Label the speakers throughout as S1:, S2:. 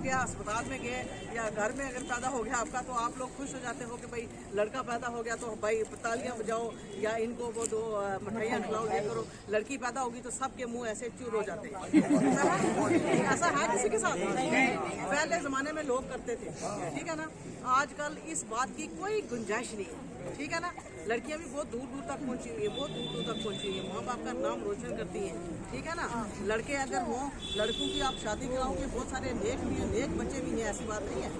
S1: गया, अस्पताल में गए या घर में अगर पैदा हो गया आपका, तो आप लोग खुश हो जाते हो कि भाई लड़का पैदा हो गया तो भाई तालियां बजाओ या इनको वो दो मिठाइयाँ खिलाओ, ये करो। लड़की पैदा होगी तो सबके मुंह ऐसे चूर हो जाते हैं। ऐसा है किसी के साथ? पहले ज़माने में लोग करते थे, ठीक है ना। आजकल इस बात की कोई गुंजाइश नहीं है, ठीक है ना। लड़कियां भी बहुत दूर दूर तक पहुंची हुई है, बहुत दूर दूर तक पहुंची हुई है, माँ बाप का नाम रोशन करती हैं, ठीक है ना। लड़के अगर हों, लड़कों की आप शादी कराओगे, बहुत सारे नेक बच्चे भी हैं, ऐसी बात नहीं है।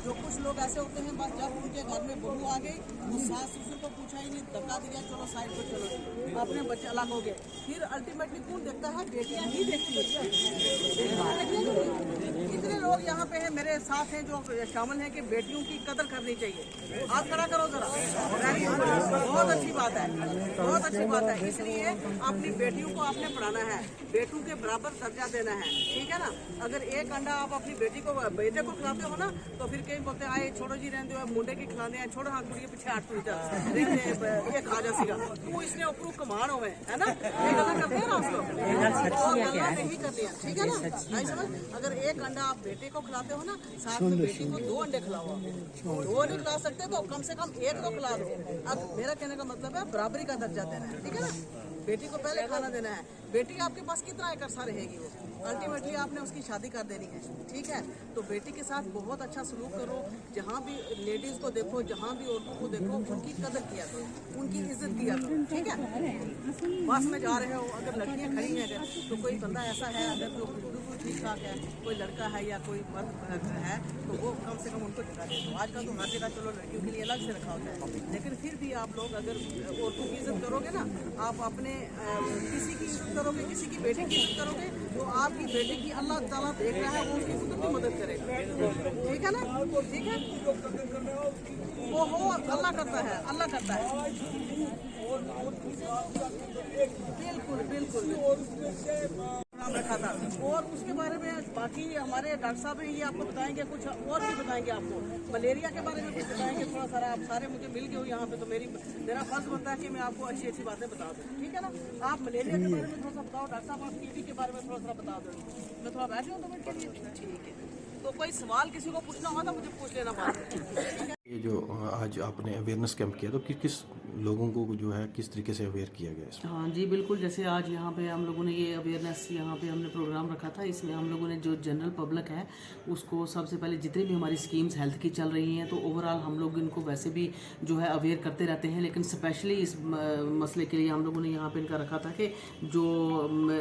S1: जो कुछ लोग ऐसे होते हैं, बस जब उनके घर में बहू आ गई तो सास ससुर को पूछा ही नहीं, धक्का दिया, चलो साइड पर चलो, अपने बच्चे अलग हो गए। फिर अल्टीमेटली कौन देखता है? बेटियां ही देखती है। कितने लोग यहाँ पे हैं मेरे साथ हैं जो शामिल हैं कि बेटियों की कदर करनी चाहिए। हाथ खड़ा करो जरा, बहुत अच्छी बात है, बहुत अच्छी बात है। इसलिए अपनी बेटियों को आपने पढ़ाना है, बेटों के बराबर दर्जा देना है, ठीक है ना। अगर एक अंडा आप अपनी बेटे को खिलाते हो ना, तो फिर कहीं बोलते आए छोड़ो जी रहने दो, मुंडे की खिलाने हैं, छोड़ो हाँ कुड़ी पीछे हट तू ये खा जा सीगा तू, इसने ऊपर कमान हो है ना। ये गला करते हैं ना उसको, गला नहीं करते हैं, ठीक है ना। नहीं समझ? अगर एक अंडा आप बेटे को खिलाते हो ना, साथ में बेटी को 2 अंडे खिलाओ। 2 नहीं खिला सकते तो कम से कम 1 तो खिला दो। अब मेरा कहने का मतलब है बराबरी का दर्जा देना है, ठीक है ना। बेटी को पहले खाना देना है। बेटी आपके पास कितना एक अरसा रहेगी, वो अल्टीमेटली आपने उसकी शादी कर देनी है, ठीक है। तो बेटी के साथ बहुत अच्छा सलूक करो। जहाँ भी लेडीज़ को देखो, जहाँ भी औरतों को देखो, उनकी कदर किया करो, उनकी इज्जत किया करो, ठीक है। बस में जा रहे हो, अगर लड़कियाँ खड़ी हैं अगर, तो कोई बंदा ऐसा है अगर जो बिल्कुल ठीक ठाक है, कोई लड़का है या कोई मर्द है, तो वो कम से कम उनको जगह दे दो। आजकल तो हर जगह चलो लड़कियों के लिए अलग से रखा होता है, लेकिन फिर भी आप लोग अगर औरतों की इज्जत करोगे ना, आप अपने किसी की इज्जत करोगे, किसी की बेटी की इज्जत करोगे, तो आपकी बेटी की अल्लाह ताला देख रहा है, वो उसकी खुद की मदद करेगा, ठीक है ना। ठीक है, वो हो अल्लाह करता है, अल्लाह करता है। बिल्कुल बिल्कुल नाम रखा था। और उसके बारे में बाकी हमारे डॉक्टर साहब हैं, ये आपको बताएंगे, कुछ और भी बताएंगे आपको। मलेरिया के बारे में कुछ बताएंगे थोड़ा सारा। आप सारे मुझे मिल गए हो यहाँ पे, तो मेरा फर्ज बनता है कि मैं आपको अच्छी अच्छी बातें बता दूँ, ठीक है ना। आप मलेरिया के बारे में थोड़ा सा बताओ डॉक्टर साहब, आप टीबी के बारे में थोड़ा सा बता दो। मैं थोड़ा बैठ जाऊँ 2 मिनट के लिए, ठीक है। तो कोई सवाल किसी को पूछना हो तो मुझे पूछ लेना बात, ठीक है।
S2: ये जो आज आपने अवेयरनेस कैंप किया, तो किस लोगों को जो है किस तरीके से अवेयर किया गया इसमें?
S3: हाँ जी बिल्कुल, जैसे आज यहाँ पे हम लोगों ने ये अवेयरनेस यहाँ पे हमने प्रोग्राम रखा था। इसमें हम लोगों ने जो जनरल पब्लिक है उसको सबसे पहले जितनी भी हमारी स्कीम्स हेल्थ की चल रही हैं, तो ओवरऑल हम लोग इनको वैसे भी जो है अवेयर करते रहते हैं, लेकिन स्पेशली इस मसले के लिए हम लोगों ने यहाँ पे इनका रखा था कि जो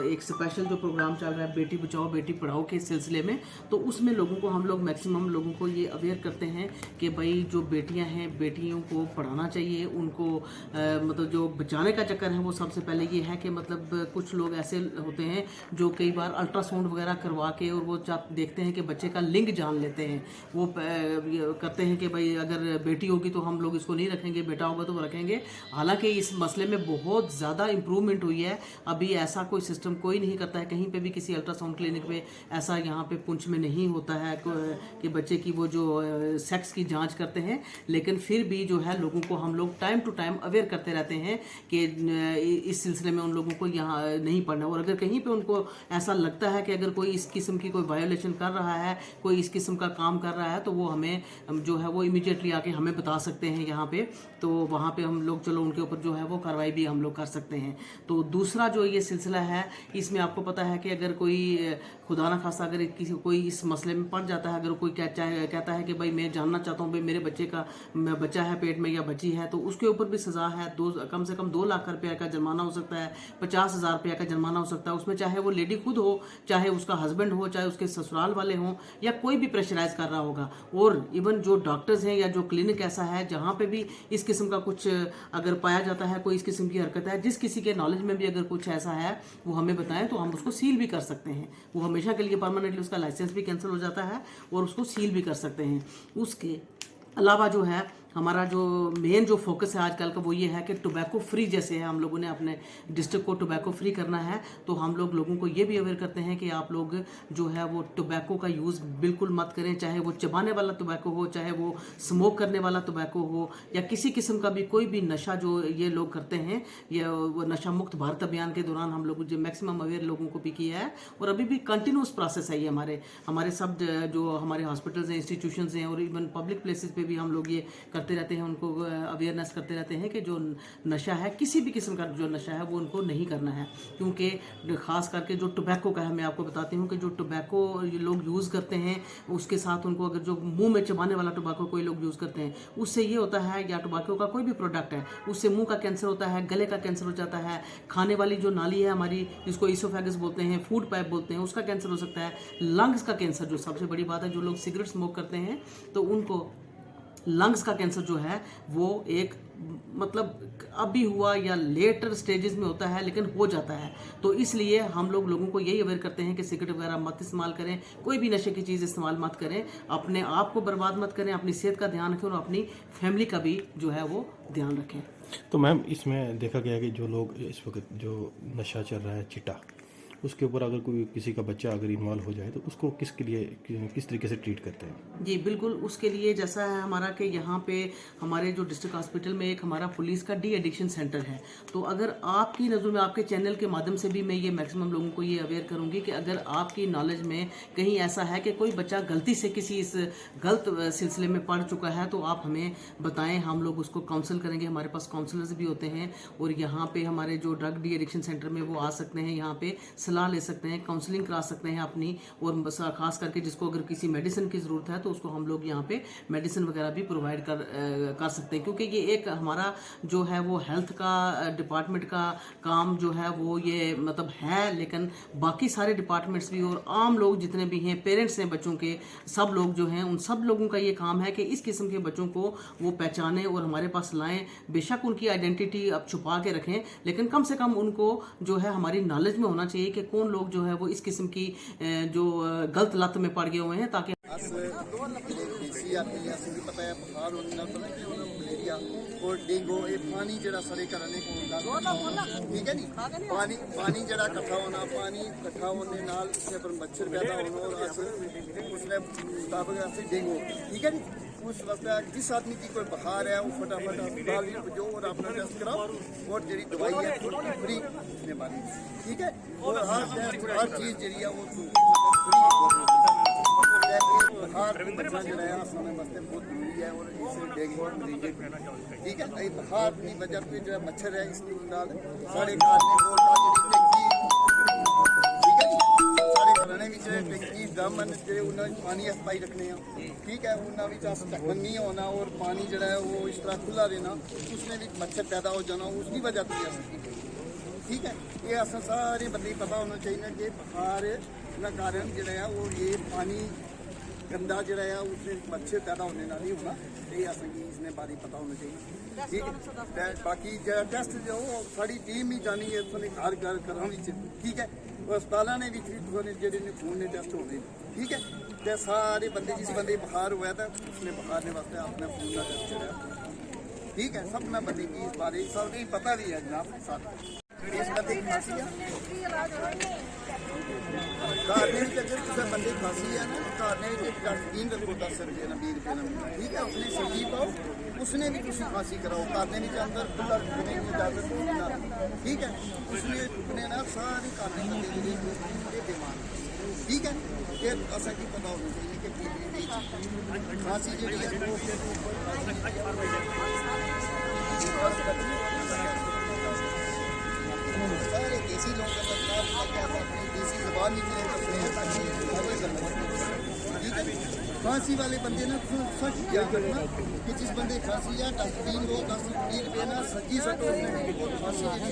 S3: एक स्पेशल जो प्रोग्राम चल रहा है बेटी बचाओ बेटी पढ़ाओ के सिलसिले में, तो उसमें लोगों को हम लोग मैक्सिमम लोगों को ये अवेयर करते हैं कि भाई जो बेटियां हैं बेटियों को पढ़ाना चाहिए, उनको मतलब जो बचाने का चक्कर है वो सबसे पहले ये है कि मतलब कुछ लोग ऐसे होते हैं जो कई बार अल्ट्रासाउंड वगैरह करवा के और वो देखते हैं कि बच्चे का लिंग जान लेते हैं। वो करते हैं कि भाई अगर बेटी होगी तो हम लोग इसको नहीं रखेंगे, बेटा होगा तो रखेंगे। हालांकि इस मसले में बहुत ज़्यादा इम्प्रूवमेंट हुई है। अभी ऐसा कोई सिस्टम कोई नहीं करता है, कहीं पर भी किसी अल्ट्रासाउंड क्लिनिक में ऐसा यहाँ पे पुंछ में नहीं होता है कि बच्चे की वो जो सेक्स की जांच करते हैं। लेकिन फिर भी जो है लोगों को हम लोग टाइम टू टाइम अवेयर करते रहते हैं कि इस सिलसिले में उन लोगों को यहाँ नहीं पढ़ना। और अगर कहीं पे उनको ऐसा लगता है कि अगर कोई इस किस्म की कोई वायोलेशन कर रहा है, कोई इस किस्म का काम कर रहा है, तो वो हमें जो है वो इमीडिएटली आके हमें बता सकते हैं यहाँ पे। तो वहाँ पे हम लोग चलो उनके ऊपर जो है वो कार्रवाई भी हम लोग कर सकते हैं। तो दूसरा जो ये सिलसिला है, इसमें आपको पता है कि अगर कोई खुदा ना खासा अगर किसी कोई इस मसले में पड़ जाता है, अगर कोई कहता है कि भाई मैं जानना चाहता हूँ भाई मेरे बच्चे का बच्चा है पेट में या बच्ची है, तो उसके ऊपर भी सज़ा है। कम से कम 2 लाख रुपये का जुर्माना हो सकता है, 50,000 रुपये का जुर्माना हो सकता है। उसमें चाहे वो लेडी खुद हो, चाहे उसका हस्बैंड हो, चाहे उसके ससुराल वाले हों, या कोई भी प्रेशराइज कर रहा होगा। और इवन जो डॉक्टर्स हैं या जो क्लिनिक ऐसा है जहाँ पे भी इस किस्म का कुछ अगर पाया जाता है, कोई इस किस्म की हरकत है, जिस किसी के नॉलेज में भी अगर कुछ ऐसा है वो हमें बताएं तो हम उसको सील भी कर सकते हैं। वो हमेशा के लिए परमानेंटली उसका लाइसेंस भी कैंसिल हो जाता है और उसको सील भी कर सकते हैं। उसके अलावा जो है हमारा जो मेन जो फोकस है आजकल का वो ये है कि टोबैको फ्री जैसे है, हम लोगों ने अपने डिस्ट्रिक्ट को टोबैको फ्री करना है। तो हम लोगों को ये भी अवेयर करते हैं कि आप लोग जो है वो टोबैको का यूज़ बिल्कुल मत करें, चाहे वो चबाने वाला टोबैको हो, चाहे वो स्मोक करने वाला टोबैको हो, या किसी किस्म का भी कोई भी नशा जो ये लोग करते हैं। ये नशा मुक्त भारत अभियान के दौरान हम लोग जो मैक्सिमम अवेयर लोगों को भी किया है, और अभी भी कंटिन्यूस प्रोसेस है ये हमारे सब जो हमारे हॉस्पिटल्स हैं, इंस्टीट्यूशंस हैं, और इवन पब्लिक प्लेसेस पे भी हम लोग ये करते रहते हैं, उनको अवेयरनेस करते रहते हैं कि जो नशा है, किसी भी किस्म का जो नशा है वो उनको नहीं करना है। क्योंकि खास करके जो टोबैको का है, मैं आपको बताती हूँ कि जो टोबैको लोग यूज़ करते हैं उसके साथ उनको अगर जो मुंह में चबाने वाला टोबैको कोई लोग यूज़ करते हैं, उससे ये होता है, या टोबैको का कोई भी प्रोडक्ट है, उससे मुंह का कैंसर होता है, गले का कैंसर हो जाता है, खाने वाली जो नाली है हमारी जिसको ईसोफेगस बोलते हैं, फूड पाइप बोलते हैं, उसका कैंसर हो सकता है, लंग्स का कैंसर जो सबसे बड़ी बात है, जो लोग सिगरेट स्मोक करते हैं तो उनको लंग्स का कैंसर जो है वो एक मतलब अभी हुआ या लेटर स्टेजेस में होता है, लेकिन हो जाता है। तो इसलिए हम लोगों को यही अवेयर करते हैं कि सिगरेट वगैरह मत इस्तेमाल करें, कोई भी नशे की चीज़ इस्तेमाल मत करें, अपने आप को बर्बाद मत करें, अपनी सेहत का ध्यान रखें और अपनी फैमिली का भी जो है वो ध्यान रखें।
S2: तो मैम इसमें देखा गया कि जो लोग इस वक्त जो नशा चल रहा है चिट्टा, उसके ऊपर अगर कोई किसी का बच्चा अगर इन्वॉल्व हो जाए तो उसको किस तरीके से ट्रीट करते हैं?
S3: जी बिल्कुल, उसके लिए जैसा है हमारा कि यहाँ पे हमारे जो डिस्ट्रिक्ट हॉस्पिटल में एक हमारा पुलिस का डी एडिक्शन सेंटर है। तो अगर आपकी नज़र में, आपके चैनल के माध्यम से भी मैं ये मैक्सिमम लोगों को ये अवेयर करूँगी कि अगर आपकी नॉलेज में कहीं ऐसा है कि कोई बच्चा गलती से किसी इस गलत सिलसिले में पड़ चुका है तो आप हमें बताएं, हम लोग उसको काउंसिल करेंगे। हमारे पास काउंसलर्स भी होते हैं और यहाँ पे हमारे जो ड्रग डी एडिक्शन सेंटर में वो आ सकते हैं, यहाँ पे सलाह ले सकते हैं, काउंसलिंग करा सकते हैं अपनी। और खास करके जिसको अगर किसी मेडिसिन की ज़रूरत है तो उसको हम लोग यहाँ पे मेडिसिन वगैरह भी प्रोवाइड कर सकते हैं। क्योंकि ये एक हमारा जो है वो हेल्थ का डिपार्टमेंट का काम जो है वो ये मतलब है, लेकिन बाकी सारे डिपार्टमेंट्स भी और आम लोग जितने भी हैं, पेरेंट्स हैं बच्चों के, सब लोग जो हैं, उन सब लोगों का ये काम है कि इस किस्म के बच्चों को वो पहचानें और हमारे पास लाएं। बेशक उनकी आइडेंटिटी अब छुपा के रखें, लेकिन कम से कम उनको जो है हमारी नॉलेज में होना चाहिए कि कौन लोग जो है वो इस किस्म की जो गलत लत में पड़ गए हुए हैं। ताकि
S4: पता है बुखार होने ना पता कि मलेरिया और डेंगू ये पानी जरा सारे कराने को ठीक है नी, पानी जरा इकट्ठा होना, पानी इकट्ठा होने नाल उसके पर मच्छर पैदा होना और उसने मुताबिक डेंगू ठीक है नी। उस वास्ते जिस आदमी की कोई बुखार है वो फटाफट अस्पताल में पहुंचो और अपना टेस्ट कराओ और जी दवाई है फ्री उसने बारी ठीक है। और हर टेस्ट हर चीज़ जी है वो बुखार बचना जो है समय वास्ते बहुत जरूरी है और इससे डेंगू मलेरिया ठीक है। बुखार की वजह से जो मच्छर है इसके नाल साढ़े टंकी दम पानी अस पाई रखने ठीक है, उन्होंने ढक्कन नहीं होना और पानी जो है वो इस तरह खुला रहना, उसमें भी मच्छर पैदा हो जाना, उसकी वजह से ठीक है। ये अस सारे बंदे पता होना चाहिए कि बुखार का कारण जो है वो ये पानी गंदा जो है उसमें मच्छर पैदा होने ना नहीं होना, ये असेंगी इसने बारे पता होना चाहिए ठीक है। बाकी जो टेस्ट जो साड़ी टीम ही जानी है उसने घर घर करानी ठीक है। अस्पताल ने भी जेडे खून ने टेस्ट होने ठीक है। तो सारे बंदे जिस बंदे बुखार हुआ था उसने बुखार ने वास्ते अपना खून का टेस्ट कराया ठीक है। सब में बंदे की इस बारे सब नहीं पता भी है जनाब साथ इस बंदे की खांसी है घर में अगर बंदे खांसी है ना घर में 3 रुपये 10 रुपये ना 20 रुपये ठीक है, उसने सही पाओ उसने भी कुछ खांसी कराओ करने के अंदर खुला रुकने की इजाजत ठीक है। उसने रुकने ना सारी करने बंदे बीमार ठीक है। ये असा की पता होना चाहिए कि खांसी जी है सारे देसी लोग देसी जबान ठीक है। खांसी वाले बंदे ने सच क्या करना कि जिस बंदे खांसी है 10 रुपये ना 20 रुपये ना सच्ची सटो खांसी जी